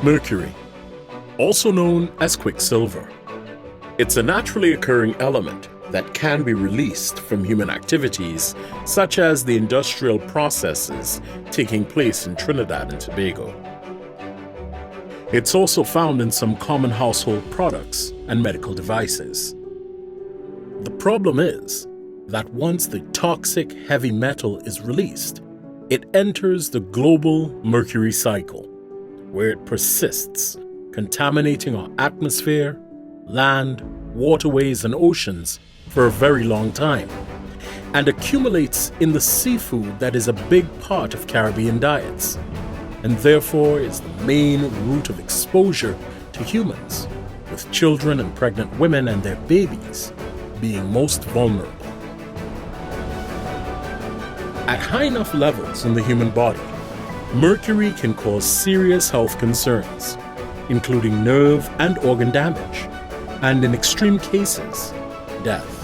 Mercury, also known as quicksilver. It's a naturally occurring element that can be released from human activities, such as the industrial processes taking place in Trinidad and Tobago. It's also found in some common household products and medical devices. The problem is that once the toxic heavy metal is released, it enters the global mercury cycle, where it persists, contaminating our atmosphere, land, waterways, and oceans for a very long time, and accumulates in the seafood that is a big part of Caribbean diets, and therefore is the main route of exposure to humans, with children and pregnant women and their babies being most vulnerable. At high enough levels in the human body, mercury can cause serious health concerns, including nerve and organ damage, and in extreme cases, death.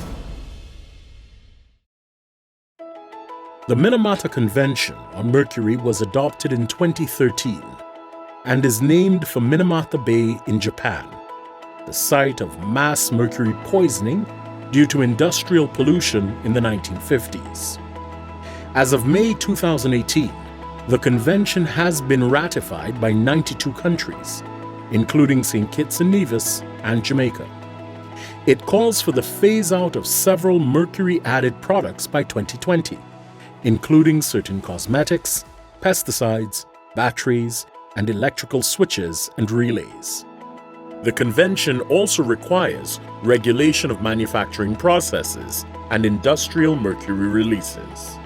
The MINAMATA Convention on Mercury was adopted in 2013 and is named for Minamata Bay in Japan, the site of mass mercury poisoning due to industrial pollution in the 1950s. As of May 2018, the convention has been ratified by 92 countries, including St. Kitts and Nevis and Jamaica. It calls for the phase-out of several mercury-added products by 2020, including certain cosmetics, pesticides, batteries, and electrical switches and relays. The convention also requires regulation of manufacturing processes and industrial mercury releases.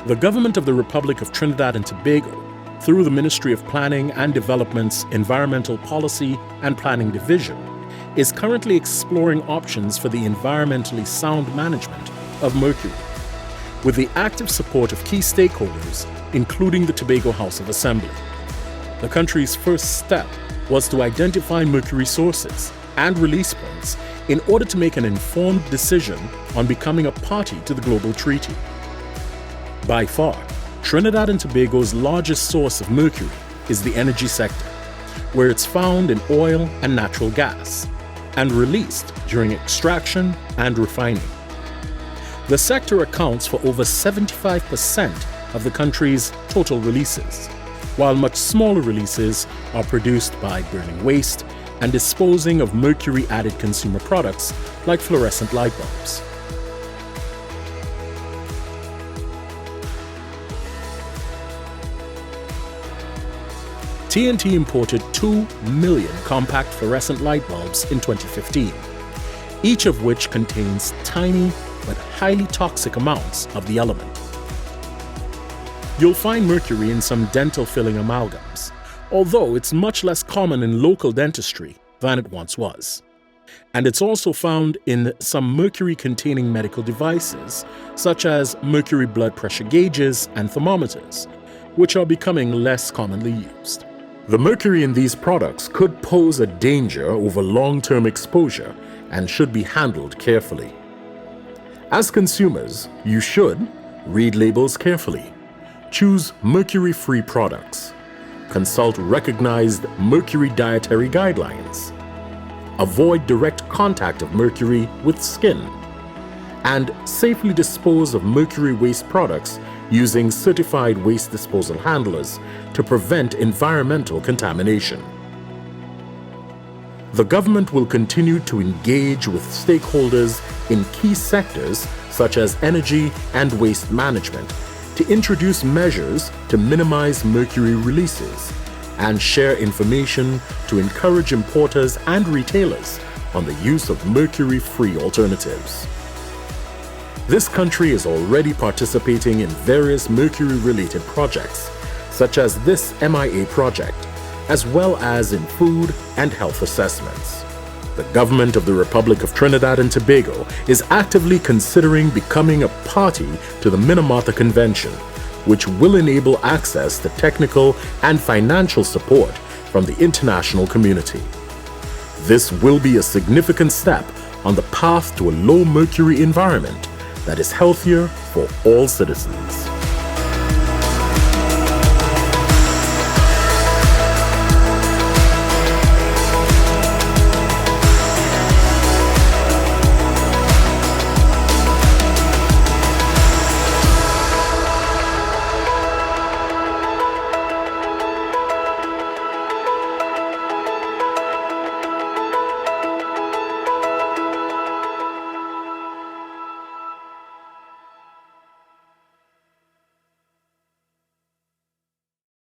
The government of the Republic of Trinidad and Tobago, through the Ministry of Planning and Development's Environmental Policy and Planning Division, is currently exploring options for the environmentally sound management of mercury, with the active support of key stakeholders, including the Tobago House of Assembly. The country's first step was to identify mercury sources and release points in order to make an informed decision on becoming a party to the global treaty. By far, Trinidad and Tobago's largest source of mercury is the energy sector, where it's found in oil and natural gas, and released during extraction and refining. The sector accounts for over 75% of the country's total releases, while much smaller releases are produced by burning waste and disposing of mercury-added consumer products like fluorescent light bulbs. TNT imported 2 million compact fluorescent light bulbs in 2015, each of which contains tiny but highly toxic amounts of the element. You'll find mercury in some dental filling amalgams, although it's much less common in local dentistry than it once was. And it's also found in some mercury-containing medical devices, such as mercury blood pressure gauges and thermometers, which are becoming less commonly used. The mercury in these products could pose a danger over long-term exposure and should be handled carefully. As consumers, you should read labels carefully, choose mercury-free products, consult recognized mercury dietary guidelines, avoid direct contact of mercury with skin, and safely dispose of mercury waste products using certified waste disposal handlers to prevent environmental contamination. The government will continue to engage with stakeholders in key sectors such as energy and waste management to introduce measures to minimize mercury releases and share information to encourage importers and retailers on the use of mercury-free alternatives. This country is already participating in various mercury-related projects, such as this MIA project, as well as in food and health assessments. The government of the Republic of Trinidad and Tobago is actively considering becoming a party to the MINAMATA Convention, which will enable access to technical and financial support from the international community. This will be a significant step on the path to a low-mercury environment that is healthier for all citizens.